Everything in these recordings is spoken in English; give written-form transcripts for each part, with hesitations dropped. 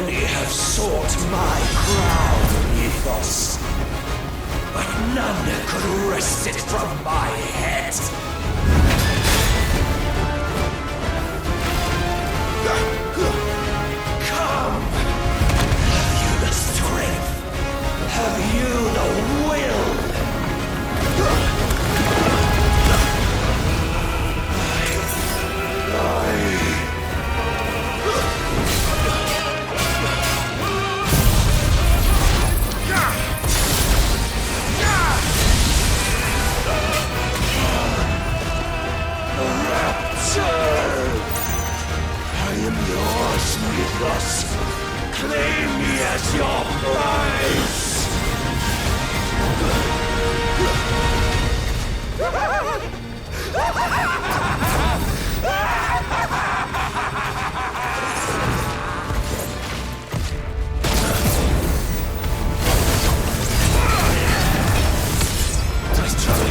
Many have sought my crown, Ethos, but none could wrest it from my head. Come! Have you the strength? Have you the will? I am yours, Mythos. Claim me as your prize! Nice try.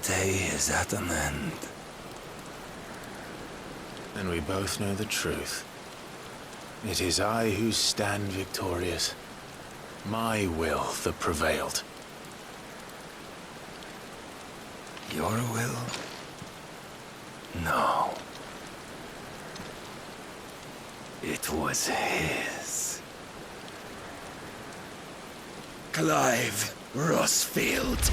day is at an end. And we both know the truth. It is I who stand victorious. My will that prevailed. Your will? No. It was his. Clive Rossfield.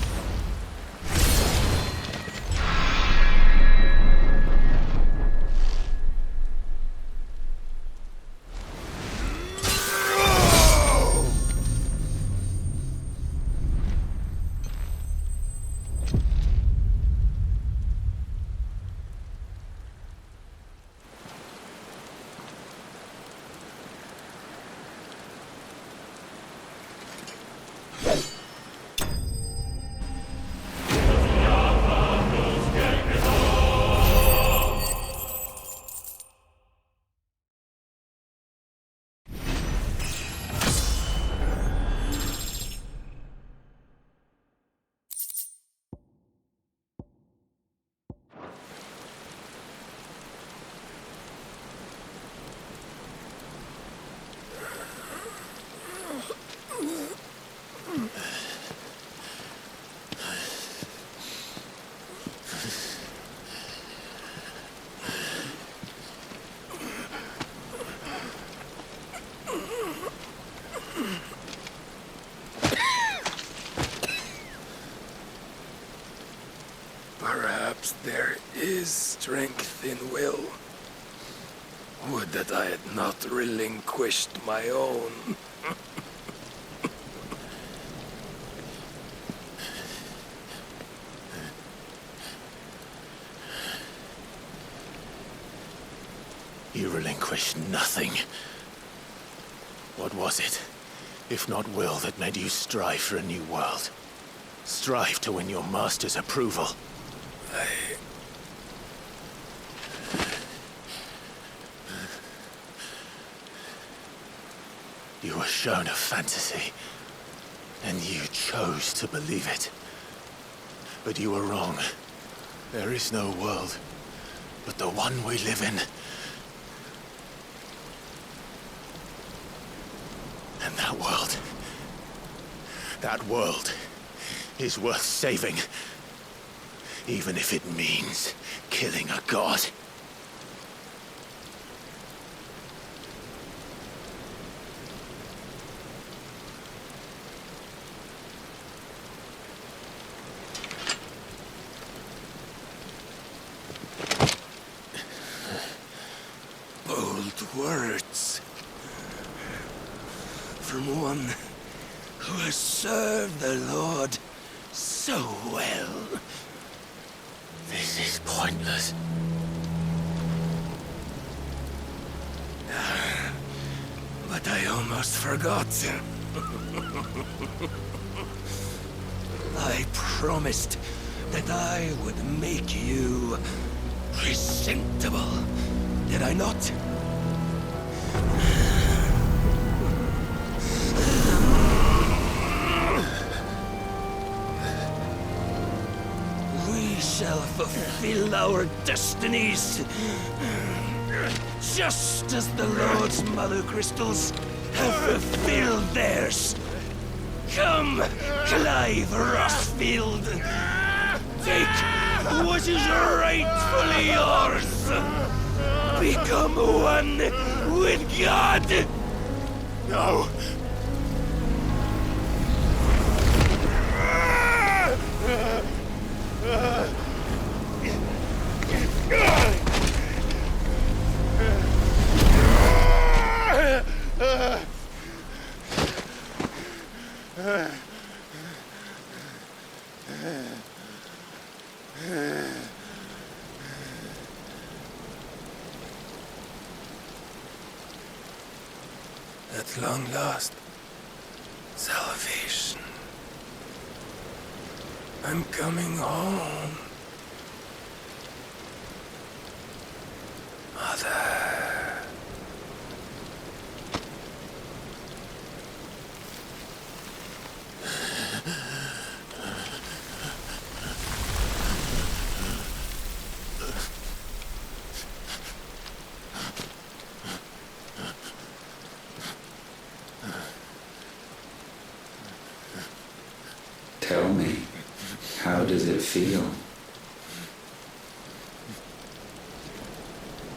Perhaps there is strength in will. Would that I had not relinquished my own. You relinquished nothing. What was it, if not will, that made you strive for a new world? Strive to win your master's approval? You were shown a fantasy, and you chose to believe it. But you were wrong. There is no world, but the one we live in. And that world is worth saving, even if it means killing a god. Bold words. From one who has served the Lord so well. This is pointless. But I almost forgot. I promised that I would make you presentable. Did I not? We shall fulfill our destinies, just as the Lord's Mother Crystals have fulfilled theirs. Come, Clive Rossfield. Take what is rightfully yours. Become one with God. No! At long last, salvation. I'm coming home. Mother. Tell me, how does it feel?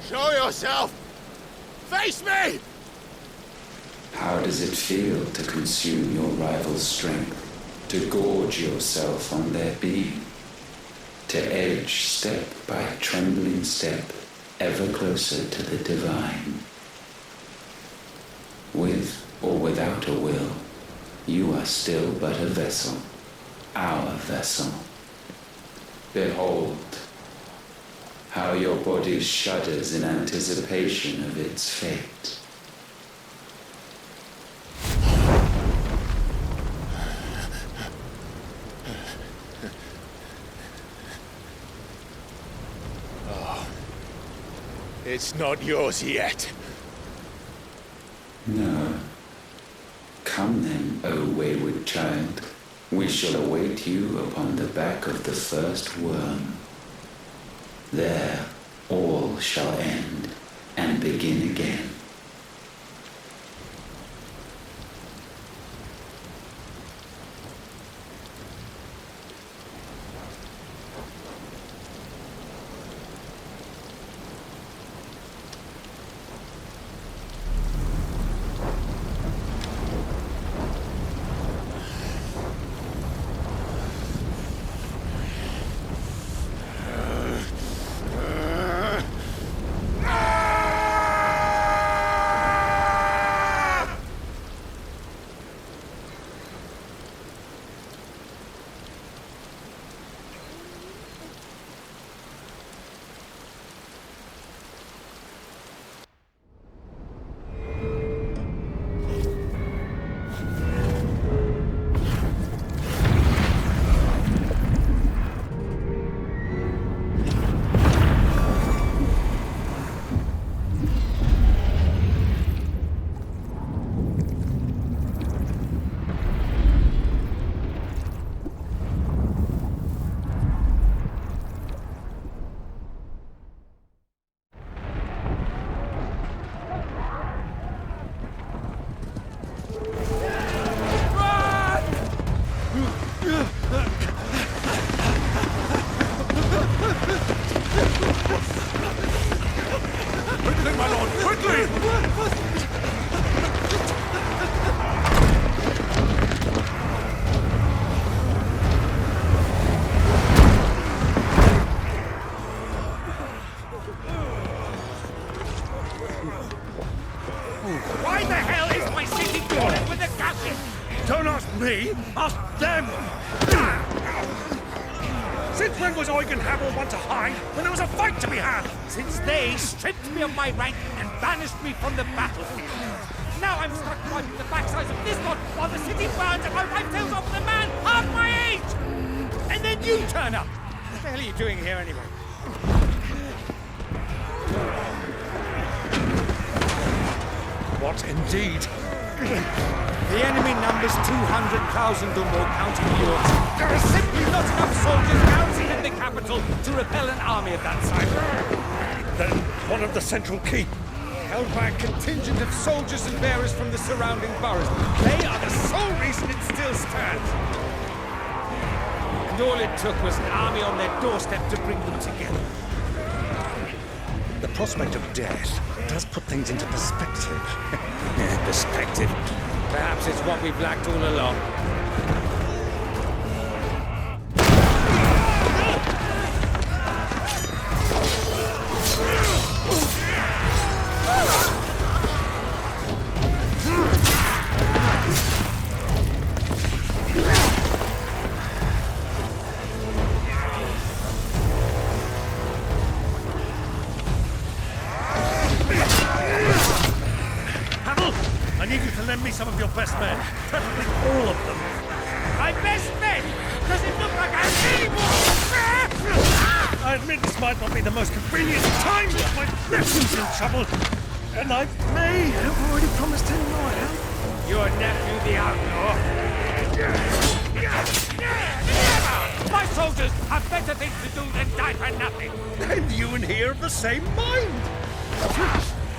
Show yourself! Face me! How does it feel to consume your rival's strength? To gorge yourself on their beam? To edge step by trembling step ever closer to the divine? With or without a will, you are still but a vessel, our vessel. Behold, how your body shudders in anticipation of its fate. It's not yours yet. No. Come then, O wayward child. We shall await you upon the back of the first worm. There, all shall end and begin again. Why the hell is my city flooded with the gases? Don't ask me, ask them! Since when was Eugen Hamel one to hide when there was a fight to be had? Since they stripped me of my rank and banished me from the battlefield. Now I'm stuck wiping the backsides of this lot while the city burns and my wife tails off with a man half my age! And then you turn up! What the hell are you doing here anyway? What indeed? The enemy numbers 200,000 or more, counting yours. There are simply not enough soldiers garrisoned in the capital to repel an army of that size. Then one of the central keep. Held by a contingent of soldiers and bearers from the surrounding boroughs. They are the sole reason it still stands. And all it took was an army on their doorstep to bring them together. The prospect of death does put things into perspective. Perspective. Perhaps it's what we've lacked all along. I need you to lend me some of your best men. Preferably all of them. My best men! Does it look like I really want? I admit this might not be the most convenient time, but my nephew's in trouble. And I may have already promised him my help. Your nephew, the outlaw. Never! My soldiers have better things to do than die for nothing. And you and he are of the same mind.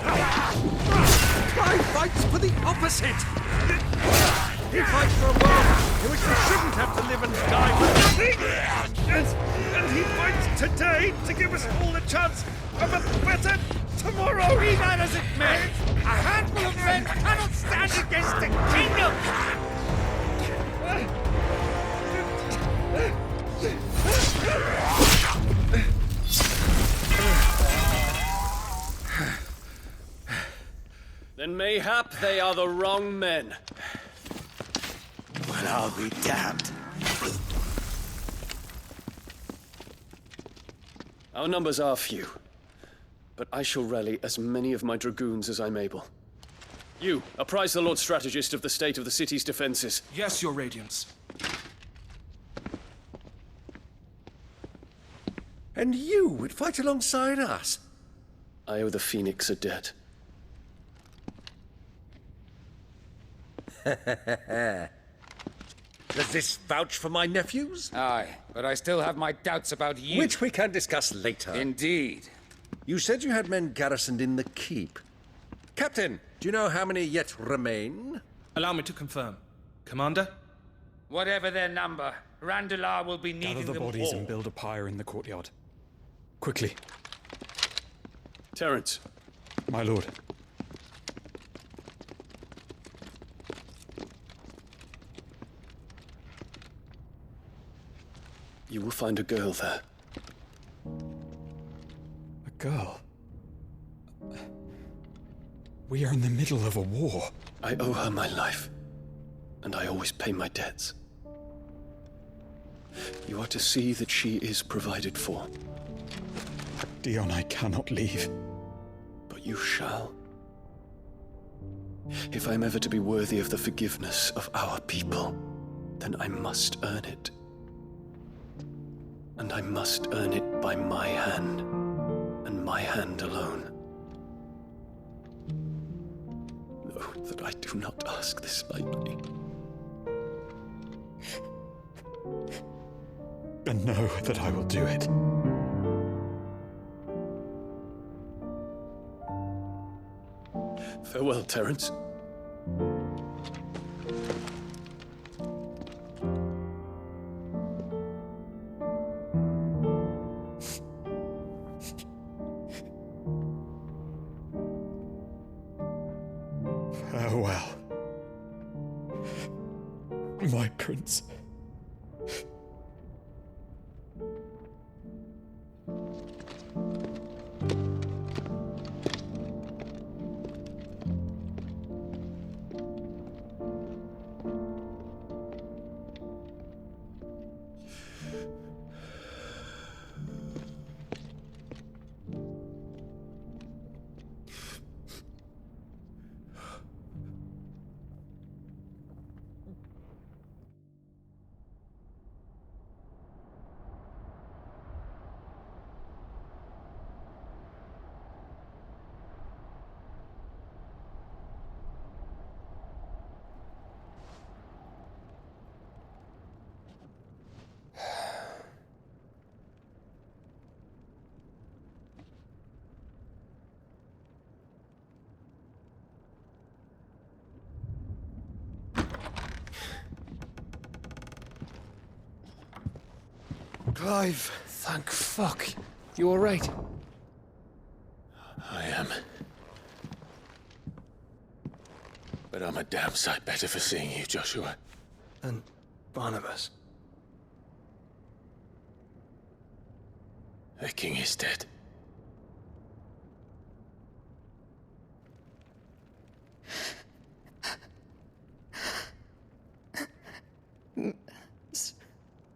I fights for the opposite. He fights for a world in which they shouldn't have to live and die for nothing! And he fights today to give us all a chance of a better tomorrow! Be that as it may, a handful of men cannot stand against a kingdom! Then mayhap they are the wrong men. Well, I'll be damned. Our numbers are few, but I shall rally as many of my dragoons as I'm able. You, apprise the Lord Strategist of the state of the city's defenses. Yes, Your Radiance. And you would fight alongside us? I owe the Phoenix a debt. Does this vouch for my nephews? Aye, but I still have my doubts about you. Which we can discuss later. Indeed. You said you had men garrisoned in the keep. Captain, do you know how many yet remain? Allow me to confirm. Commander? Whatever their number, Randalar will be needing Gather the them bodies all. and build a pyre in the courtyard. Quickly, Terence, my lord. you will find a girl there. A girl. We are in the middle of a war. I owe her my life, and I always pay my debts. You are to see that she is provided for, Dion, I cannot leave. but you shall. If I'm ever to be worthy of the forgiveness of our people, then I must earn it. And I must earn it by my hand, and my hand alone. Know that I do not ask this lightly. And know that I will do it. Farewell, Terence. Farewell, my prince. Clive, thank fuck. You alright? I am. But I'm a damn sight better for seeing you, Joshua. And Barnabas. The king is dead.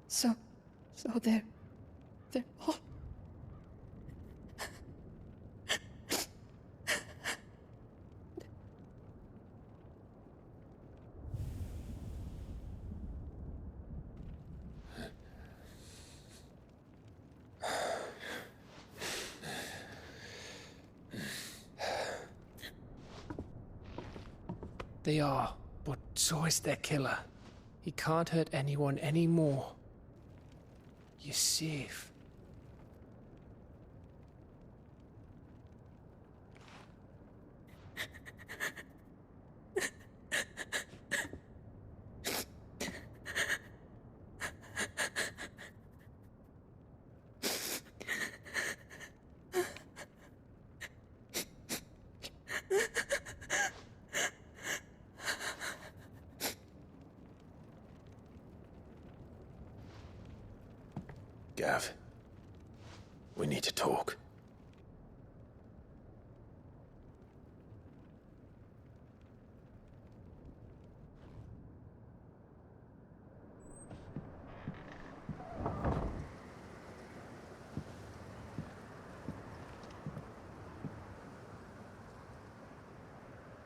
So they're all... They are, but so is their killer. He can't hurt anyone anymore. You're safe. Gav, we need to talk.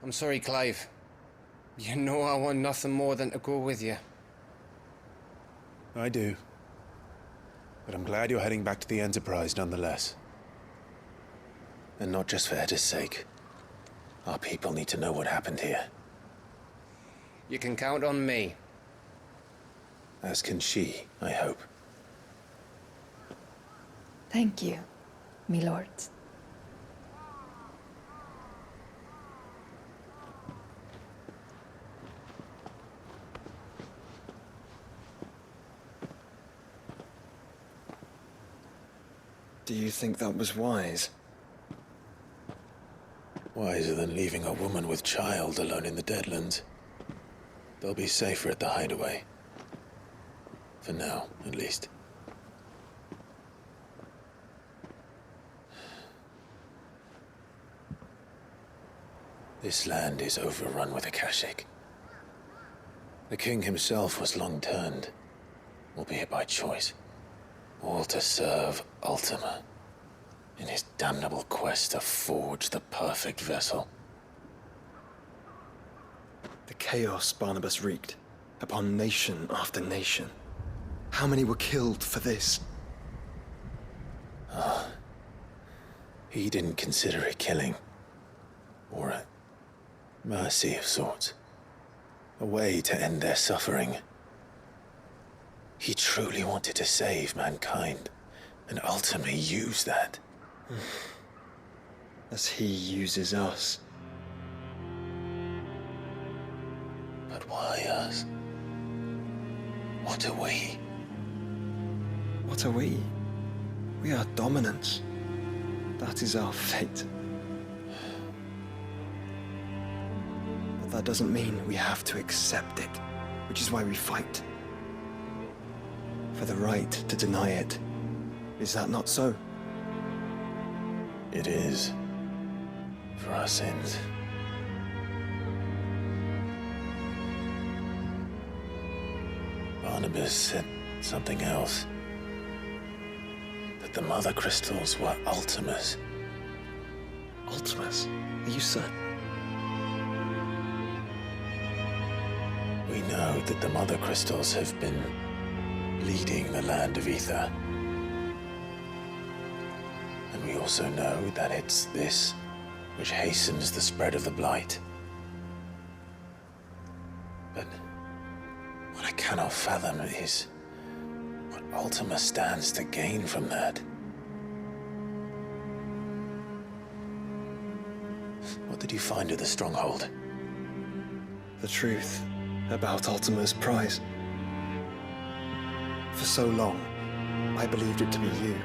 I'm sorry, Clive. You know I want nothing more than to go with you. I do. But I'm glad you're heading back to the Enterprise nonetheless. And not just for Edda's sake. Our people need to know what happened here. You can count on me. As can she, I hope. Thank you, my lords. Do you think that was wise? Wiser than leaving a woman with child alone in the Deadlands. They'll be safer at the hideaway. For now, at least. This land is overrun with Akashic. The king himself was long turned, albeit by choice, all to serve Ultima, in his damnable quest to forge the perfect vessel. The chaos Barnabas wreaked upon nation after nation. How many were killed for this? He didn't consider it killing, or a mercy of sorts, a way to end their suffering. He truly wanted to save mankind, and ultimately use that. As he uses us. But why us? What are we? What are we? We are dominance. That is our fate. But that doesn't mean we have to accept it, which is why we fight. For the right to deny it. Is that not so? It is. For our sins. Barnabas said something else. That the Mother Crystals were Ultimas. Ultimas? Are you certain? We know that the Mother Crystals have been leading the land of Ether. And we also know that it's this which hastens the spread of the Blight. But what I cannot fathom is what Ultima stands to gain from that. What did you find at the Stronghold? The truth about Ultima's prize. For so long, I believed it to be you,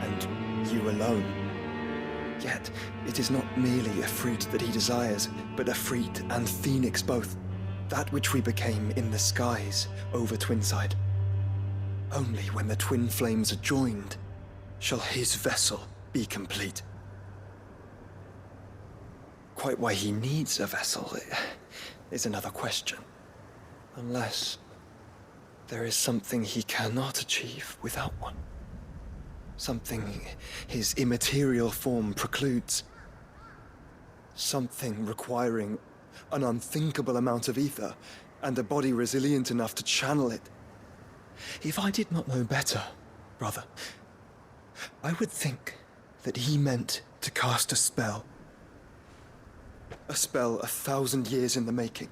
and you alone. Yet, it is not merely a fruit that he desires, but a fruit and phoenix both. That which we became in the skies over Twinside. Only when the twin flames are joined shall his vessel be complete. Quite why he needs a vessel is another question. Unless there is something he cannot achieve without one. Something his immaterial form precludes. Something requiring an unthinkable amount of ether and a body resilient enough to channel it. If I did not know better, brother, I would think that he meant to cast a spell. A spell 1,000 years in the making.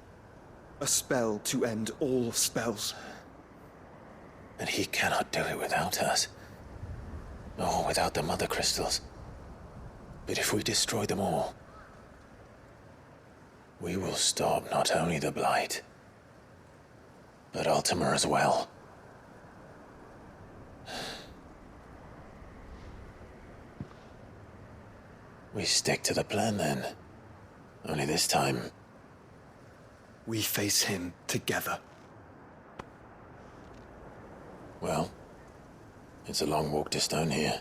A spell to end all spells. And he cannot do it without us. Or without the Mother Crystals. But if we destroy them all, we will stop not only the Blight, but Ultima as well. We stick to the plan then. Only this time, we face him together. well, It's a long walk to Stone here.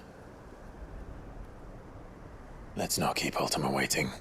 Let's not keep Ultima waiting.